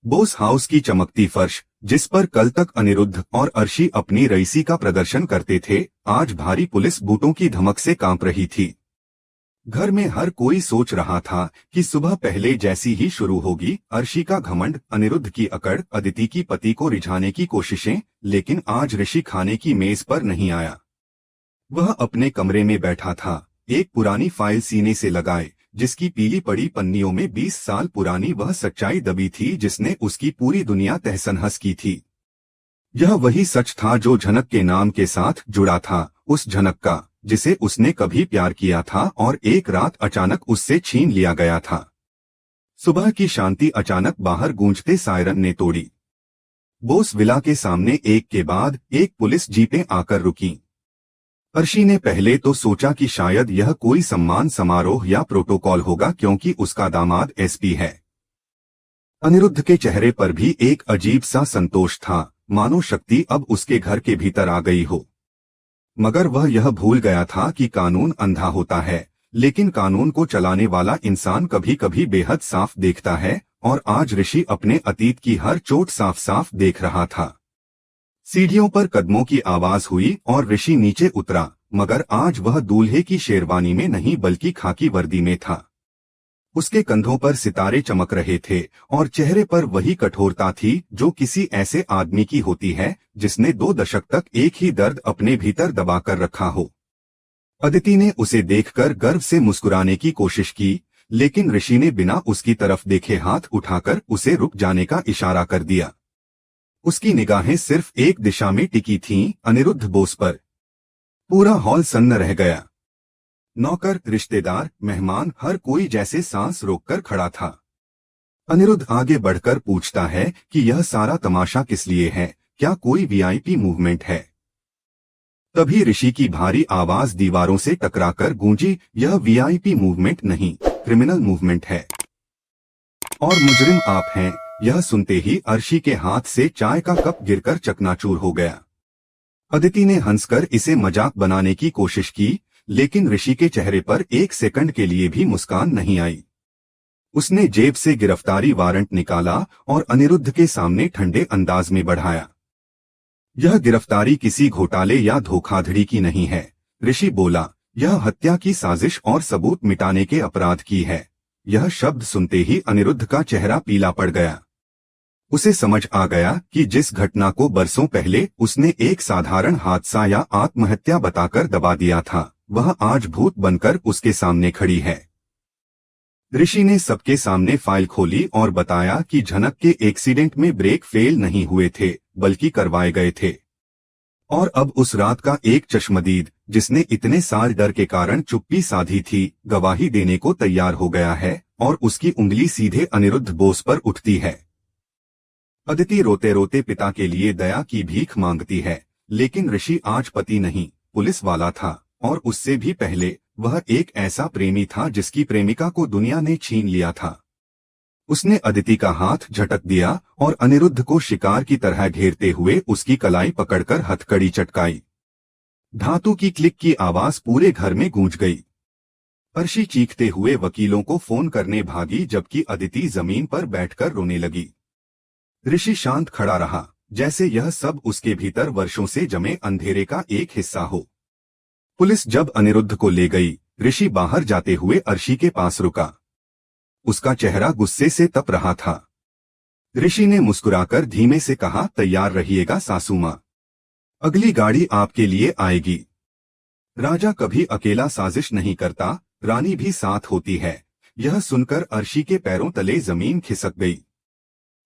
Bose house की चमकती फर्श, जिस पर कल तक अनिरुद्ध और अर्शी अपनी रईसी का प्रदर्शन करते थे, आज भारी पुलिस बूटों की धमक से कांप रही थी। घर में हर कोई सोच रहा था कि सुबह पहले जैसी ही शुरू होगी। अर्शी का घमंड, अनिरुद्ध की अकड़, अदिति की पति को रिझाने की कोशिशें, लेकिन आज ऋषि खाने की मेज पर नहीं आया। वह अपने कमरे में बैठा था, एक पुरानी फाइल सीने से लगाए, जिसकी पीली पड़ी पन्नियों में 20 साल पुरानी वह सच्चाई दबी थी जिसने उसकी पूरी दुनिया तहस-नहस की थी। यह वही सच था जो झनक के नाम के साथ जुड़ा था, उस झनक का जिसे उसने कभी प्यार किया था और एक रात अचानक उससे छीन लिया गया था। सुबह की शांति अचानक बाहर गूंजते सायरन ने तोड़ी। बोस विला के सामने एक के बाद एक पुलिस जीपें आकर रुकीं। अर्शी ने पहले तो सोचा कि शायद यह कोई सम्मान समारोह या प्रोटोकॉल होगा, क्योंकि उसका दामाद एसपी है। अनिरुद्ध के चेहरे पर भी एक अजीब सा संतोष था, मानो शक्ति अब उसके घर के भीतर आ गई हो। मगर वह यह भूल गया था कि कानून अंधा होता है, लेकिन कानून को चलाने वाला इंसान कभी कभी बेहद साफ देखता है, और आज ऋषि अपने अतीत की हर चोट साफ साफ देख रहा था। सीढ़ियों पर कदमों की आवाज हुई और ऋषि नीचे उतरा, मगर आज वह दूल्हे की शेरवानी में नहीं बल्कि खाकी वर्दी में था। उसके कंधों पर सितारे चमक रहे थे और चेहरे पर वही कठोरता थी जो किसी ऐसे आदमी की होती है जिसने 2 दशक तक एक ही दर्द अपने भीतर दबाकर रखा हो। अदिति ने उसे देखकर गर्व से मुस्कुराने की कोशिश की, लेकिन ऋषि ने बिना उसकी तरफ देखे हाथ उठाकर उसे रुक जाने का इशारा कर दिया। उसकी निगाहें सिर्फ एक दिशा में टिकी थीं, अनिरुद्ध बोस पर। पूरा हॉल सन्न रह गया। नौकर, रिश्तेदार, मेहमान, हर कोई जैसे सांस रोककर खड़ा था। अनिरुद्ध आगे बढ़कर पूछता है कि यह सारा तमाशा किस लिए है, क्या कोई वीआईपी मूवमेंट है? तभी ऋषि की भारी आवाज दीवारों से टकराकर गूंजी, यह वीआईपी मूवमेंट नहीं, क्रिमिनल मूवमेंट है। और मुजरिम आप हैं। यह सुनते ही अर्शी के हाथ से चाय का कप गिरकर चकनाचूर हो गया। अदिति ने हंसकर इसे मजाक बनाने की कोशिश की, लेकिन ऋषि के चेहरे पर एक सेकंड के लिए भी मुस्कान नहीं आई। उसने जेब से गिरफ्तारी वारंट निकाला और अनिरुद्ध के सामने ठंडे अंदाज में बढ़ाया। यह गिरफ्तारी किसी घोटाले या धोखाधड़ी की नहीं है, ऋषि बोला, यह हत्या की साजिश और सबूत मिटाने के अपराध की है। यह शब्द सुनते ही अनिरुद्ध का चेहरा पीला पड़ गया। उसे समझ आ गया कि जिस घटना को बरसों पहले उसने एक साधारण हादसा या आत्महत्या बताकर दबा दिया था, वह आज भूत बनकर उसके सामने खड़ी है। ऋषि ने सबके सामने फाइल खोली और बताया कि झनक के एक्सीडेंट में ब्रेक फेल नहीं हुए थे, बल्कि करवाए गए थे। और अब उस रात का एक चश्मदीद, जिसने इतने साल डर के कारण चुप्पी साधी थी, गवाही देने को तैयार हो गया है, और उसकी उंगली सीधे अनिरुद्ध बोस पर उठती है। अदिति रोते रोते पिता के लिए दया की भीख मांगती है, लेकिन ऋषि आज पति नहीं, पुलिस वाला था, और उससे भी पहले वह एक ऐसा प्रेमी था जिसकी प्रेमिका को दुनिया ने छीन लिया था। उसने अदिति का हाथ झटक दिया और अनिरुद्ध को शिकार की तरह घेरते हुए उसकी कलाई पकड़कर हथकड़ी चटकाई। धातु की क्लिक की आवाज पूरे घर में गूंज गई। अर्शी चीखते हुए वकीलों को फोन करने भागी, जबकि अदिति जमीन पर बैठकर रोने लगी। ऋषि शांत खड़ा रहा, जैसे यह सब उसके भीतर वर्षों से जमे अंधेरे का एक हिस्सा हो। पुलिस जब अनिरुद्ध को ले गई, ऋषि बाहर जाते हुए अर्शी के पास रुका। उसका चेहरा गुस्से से तप रहा था। ऋषि ने मुस्कुराकर धीमे से कहा, तैयार रहिएगा सासू मां, अगली गाड़ी आपके लिए आएगी। राजा कभी अकेला साजिश नहीं करता, रानी भी साथ होती है। यह सुनकर अर्शी के पैरों तले जमीन खिसक गई।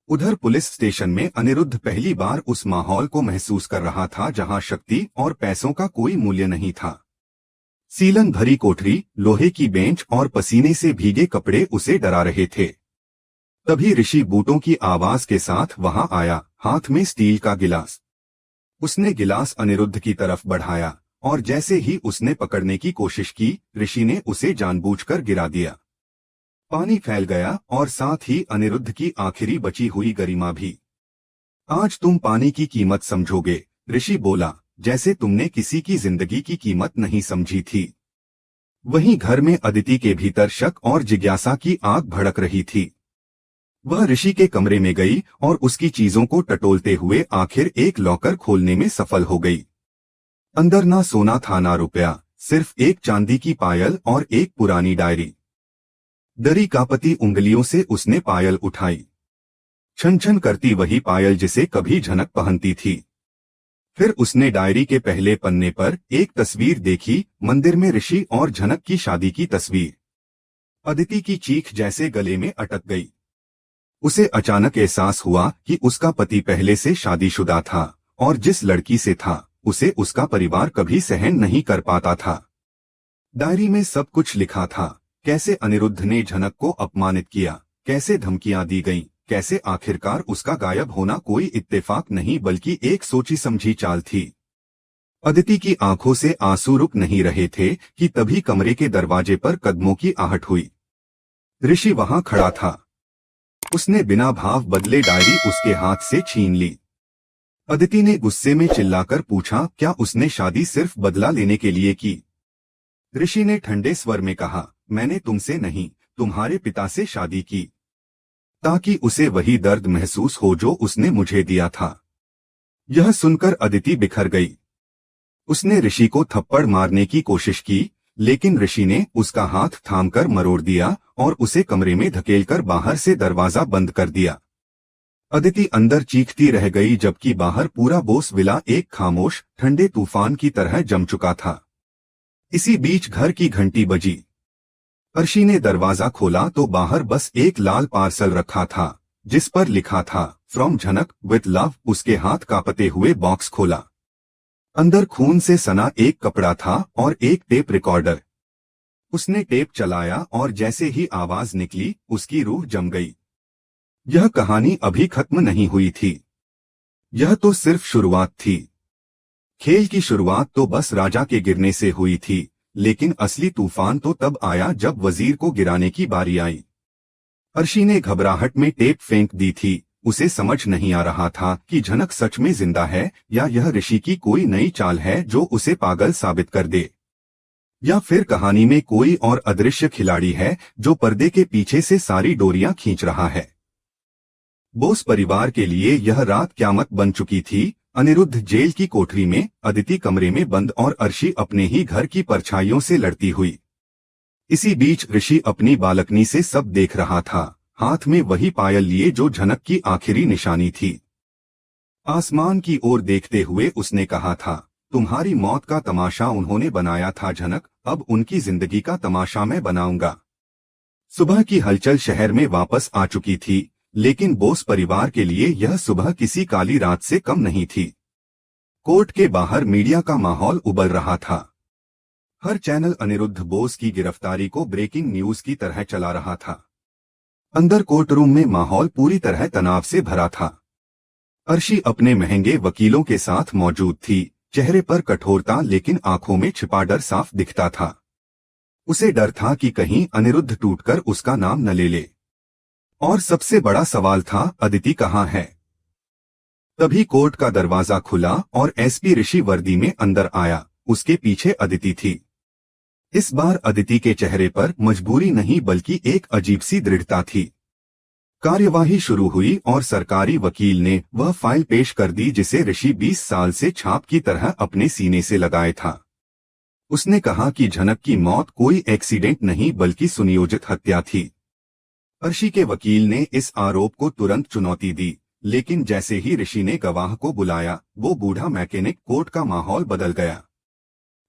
उधर पुलिस स्टेशन में अनिरुद्ध पहली बार उस माहौल को महसूस कर रहा था जहां शक्ति और पैसों का कोई मूल्य नहीं था। सीलन भरी कोठरी, लोहे की बेंच और पसीने से भीगे कपड़े उसे डरा रहे थे। तभी ऋषि बूटों की आवाज के साथ वहां आया, हाथ में स्टील का गिलास। उसने गिलास अनिरुद्ध की तरफ बढ़ाया, और जैसे ही उसने पकड़ने की कोशिश की, ऋषि ने उसे जानबूझकर गिरा दिया। पानी फैल गया और साथ ही अनिरुद्ध की आखिरी बची हुई गरिमा भी। आज तुम पानी की कीमत समझोगे, ऋषि बोला, जैसे तुमने किसी की जिंदगी की कीमत नहीं समझी थी। वहीं घर में अदिति के भीतर शक और जिज्ञासा की आग भड़क रही थी। वह ऋषि के कमरे में गई और उसकी चीजों को टटोलते हुए आखिर एक लॉकर खोलने में सफल हो गई। अंदर ना सोना था ना रुपया, सिर्फ एक चांदी की पायल और एक पुरानी डायरी। डरी कांपती उंगलियों से उसने पायल उठाई। छन छन करती वही पायल जिसे कभी झनक पहनती थी। फिर उसने डायरी के पहले पन्ने पर एक तस्वीर देखी, मंदिर में ऋषि और झनक की शादी की तस्वीर। अदिति की चीख जैसे गले में अटक गई। उसे अचानक एहसास हुआ कि उसका पति पहले से शादीशुदा था और जिस लड़की से था उसे उसका परिवार कभी सहन नहीं कर पाता था। डायरी में सब कुछ लिखा था, कैसे अनिरुद्ध ने झनक को अपमानित किया, कैसे धमकियां दी गईं, कैसे आखिरकार उसका गायब होना कोई इत्तेफाक नहीं बल्कि एक सोची समझी चाल थी। अदिति की आंखों से आंसू रुक नहीं रहे थे कि तभी कमरे के दरवाजे पर कदमों की आहट हुई। ऋषि वहां खड़ा था। उसने बिना भाव बदले डायरी उसके हाथ से छीन ली। अदिति ने गुस्से में चिल्लाकर पूछा, क्या उसने शादी सिर्फ बदला लेने के लिए की? ऋषि ने ठंडे स्वर में कहा, मैंने तुमसे नहीं, तुम्हारे पिता से शादी की, ताकि उसे वही दर्द महसूस हो जो उसने मुझे दिया था। यह सुनकर अदिति बिखर गई। उसने ऋषि को थप्पड़ मारने की कोशिश की, लेकिन ऋषि ने उसका हाथ थामकर मरोड़ दिया और उसे कमरे में धकेलकर बाहर से दरवाजा बंद कर दिया। अदिति अंदर चीखती रह गई जबकि बाहर पूरा बोस विला एक खामोश ठंडे तूफान की तरह जम चुका था। इसी बीच घर की घंटी बजी। अर्शी ने दरवाजा खोला तो बाहर बस एक लाल पार्सल रखा था जिस पर लिखा था, फ्रॉम झनक विथ लव। उसके हाथ कांपते हुए बॉक्स खोला। अंदर खून से सना एक कपड़ा था और एक टेप रिकॉर्डर। उसने टेप चलाया और जैसे ही आवाज निकली उसकी रूह जम गई। यह कहानी अभी खत्म नहीं हुई थी। यह तो सिर्फ शुरुआत थी। खेल की शुरुआत तो बस राजा के गिरने से हुई थी, लेकिन असली तूफान तो तब आया जब वजीर को गिराने की बारी आई। अर्शी ने घबराहट में टेप फेंक दी थी। उसे समझ नहीं आ रहा था कि झनक सच में जिंदा है या यह ऋषि की कोई नई चाल है जो उसे पागल साबित कर दे, या फिर कहानी में कोई और अदृश्य खिलाड़ी है जो पर्दे के पीछे से सारी डोरियां खींच रहा है। बोस परिवार के लिए यह रात क्यामत बन चुकी थी। अनिरुद्ध जेल की कोठरी में, अदिति कमरे में बंद और अर्शी अपने ही घर की परछाइयों से लड़ती हुई। इसी बीच ऋषि अपनी बालकनी से सब देख रहा था, हाथ में वही पायल लिए जो झनक की आखिरी निशानी थी। आसमान की ओर देखते हुए उसने कहा था, तुम्हारी मौत का तमाशा उन्होंने बनाया था झनक, अब उनकी जिंदगी का तमाशा मैं बनाऊंगा। सुबह की हलचल शहर में वापस आ चुकी थी, लेकिन बोस परिवार के लिए यह सुबह किसी काली रात से कम नहीं थी। कोर्ट के बाहर मीडिया का माहौल उबल रहा था। हर चैनल अनिरुद्ध बोस की गिरफ्तारी को ब्रेकिंग न्यूज की तरह चला रहा था। अंदर कोर्ट रूम में माहौल पूरी तरह तनाव से भरा था। अर्शी अपने महंगे वकीलों के साथ मौजूद थी, चेहरे पर कठोरता लेकिन आंखों में छिपा डर साफ दिखता था। उसे डर था कि कहीं अनिरुद्ध टूटकर उसका नाम न ले ले। और सबसे बड़ा सवाल था, अदिति कहाँ है? तभी कोर्ट का दरवाजा खुला और एसपी ऋषि वर्दी में अंदर आया। उसके पीछे अदिति थी। इस बार अदिति के चेहरे पर मजबूरी नहीं बल्कि एक अजीब सी दृढ़ता थी। कार्यवाही शुरू हुई और सरकारी वकील ने वह फाइल पेश कर दी जिसे ऋषि 20 साल से छाप की तरह अपने सीने से लगाए था। उसने कहा कि झनक की मौत कोई एक्सीडेंट नहीं बल्कि सुनियोजित हत्या थी। अर्शी के वकील ने इस आरोप को तुरंत चुनौती दी, लेकिन जैसे ही ऋषि ने गवाह को बुलाया, वो बूढ़ा मैकेनिक, कोर्ट का माहौल बदल गया।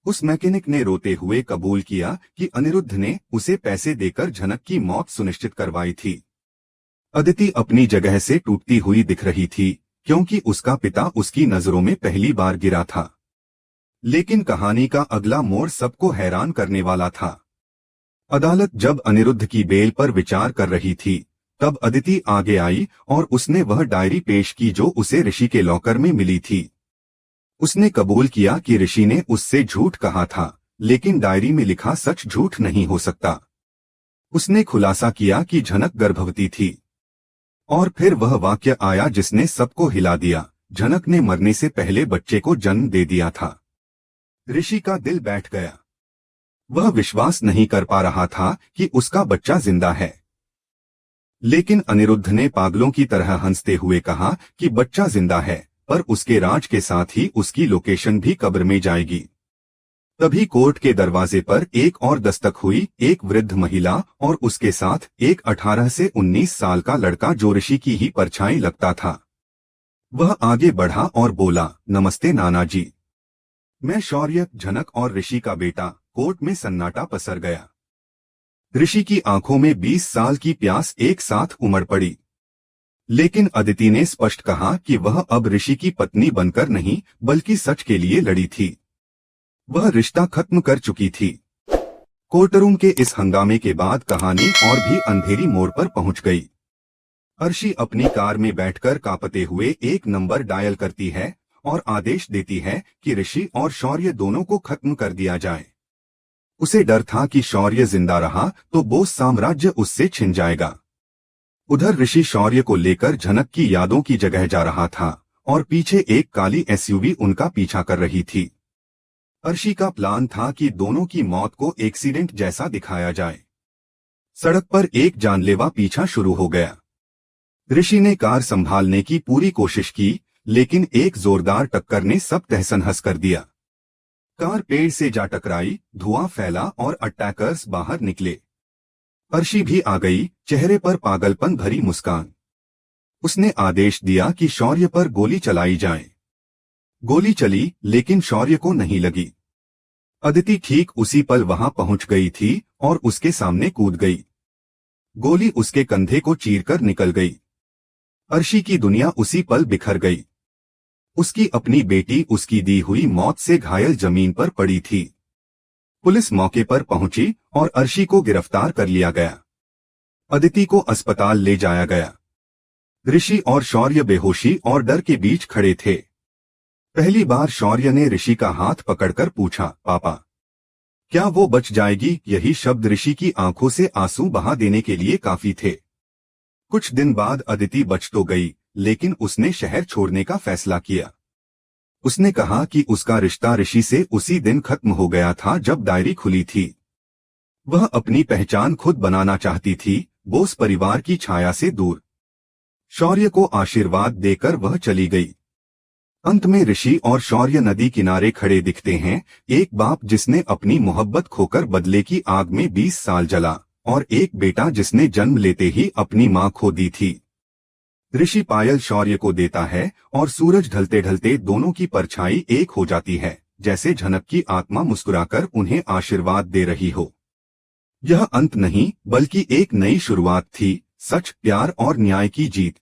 उस मैकेनिक ने रोते हुए कबूल किया कि अनिरुद्ध ने उसे पैसे देकर झनक की मौत सुनिश्चित करवाई थी। अदिति अपनी जगह से टूटती हुई दिख रही थी, क्योंकि उसका पिता उसकी नजरों में पहली बार गिरा था। लेकिन कहानी का अगला मोड़ सबको हैरान करने वाला था। अदालत जब अनिरुद्ध की बेल पर विचार कर रही थी, तब अदिति आगे आई और उसने वह डायरी पेश की जो उसे ऋषि के लॉकर में मिली थी। उसने कबूल किया कि ऋषि ने उससे झूठ कहा था, लेकिन डायरी में लिखा सच झूठ नहीं हो सकता। उसने खुलासा किया कि झनक गर्भवती थी। और फिर वह वाक्य आया जिसने सबको हिला दिया, झनक ने मरने से पहले बच्चे को जन्म दे दिया था। ऋषि का दिल बैठ गया। वह विश्वास नहीं कर पा रहा था कि उसका बच्चा जिंदा है। लेकिन अनिरुद्ध ने पागलों की तरह हंसते हुए कहा कि बच्चा जिंदा है, पर उसके राज के साथ ही उसकी लोकेशन भी कब्र में जाएगी। तभी कोर्ट के दरवाजे पर एक और दस्तक हुई। एक वृद्ध महिला और उसके साथ एक 18 से 19 साल का लड़का जो ऋषि की ही परछाई लगता था। वह आगे बढ़ा और बोला, नमस्ते नाना जी, मैं शौर्य, झनक और ऋषि का बेटा। कोर्ट में सन्नाटा पसर गया। ऋषि की आंखों में 20 साल की प्यास एक साथ उमड़ पड़ी। लेकिन अदिति ने स्पष्ट कहा कि वह अब ऋषि की पत्नी बनकर नहीं, बल्कि सच के लिए लड़ी थी। वह रिश्ता खत्म कर चुकी थी। कोर्टरूम के इस हंगामे के बाद कहानी और भी अंधेरी मोड़ पर पहुंच गई। अर्शी अपनी कार में बैठकर कांपते हुए एक नंबर डायल करती है और आदेश देती है कि ऋषि और शौर्य दोनों को खत्म कर दिया जाए। उसे डर था कि शौर्य जिंदा रहा तो बोस साम्राज्य उससे छिन जाएगा। उधर ऋषि शौर्य को लेकर झनक की यादों की जगह जा रहा था और पीछे एक काली एसयूवी उनका पीछा कर रही थी। अर्शी का प्लान था कि दोनों की मौत को एक्सीडेंट जैसा दिखाया जाए। सड़क पर एक जानलेवा पीछा शुरू हो गया। ऋषि ने कार संभालने की पूरी कोशिश की, लेकिन एक जोरदार टक्कर ने सब तहस-नहस कर दिया। कार पेड़ से जा टकराई, धुआं फैला और अटैकर्स बाहर निकले। अर्शी भी आ गई, चेहरे पर पागलपन भरी मुस्कान। उसने आदेश दिया कि शौर्य पर गोली चलाई जाए। गोली चली, लेकिन शौर्य को नहीं लगी। अदिति ठीक उसी पल वहां पहुंच गई थी और उसके सामने कूद गई। गोली उसके कंधे को चीरकर निकल गई। अर्शी की दुनिया उसी पल बिखर गई। उसकी अपनी बेटी उसकी दी हुई मौत से घायल जमीन पर पड़ी थी। पुलिस मौके पर पहुंची और अर्शी को गिरफ्तार कर लिया गया। अदिति को अस्पताल ले जाया गया। ऋषि और शौर्य बेहोशी और डर के बीच खड़े थे। पहली बार शौर्य ने ऋषि का हाथ पकड़कर पूछा, पापा, क्या वो बच जाएगी? यही शब्द ऋषि की आंखों से आंसू बहा देने के लिए काफी थे। कुछ दिन बाद अदिति बच तो गई, लेकिन उसने शहर छोड़ने का फैसला किया। उसने कहा कि उसका रिश्ता ऋषि से उसी दिन खत्म हो गया था जब डायरी खुली थी। वह अपनी पहचान खुद बनाना चाहती थी, बोस परिवार की छाया से दूर। शौर्य को आशीर्वाद देकर वह चली गई। अंत में ऋषि और शौर्य नदी किनारे खड़े दिखते हैं, एक बाप जिसने अपनी मोहब्बत खोकर बदले की आग में 20 साल जला, और एक बेटा जिसने जन्म लेते ही अपनी मां खो दी थी। ऋषि पायल शौर्य को देता है और सूरज ढलते ढलते दोनों की परछाई एक हो जाती है, जैसे झनक की आत्मा मुस्कुराकर उन्हें आशीर्वाद दे रही हो। यह अंत नहीं, बल्कि एक नई शुरुआत थी, सच, प्यार और न्याय की जीत।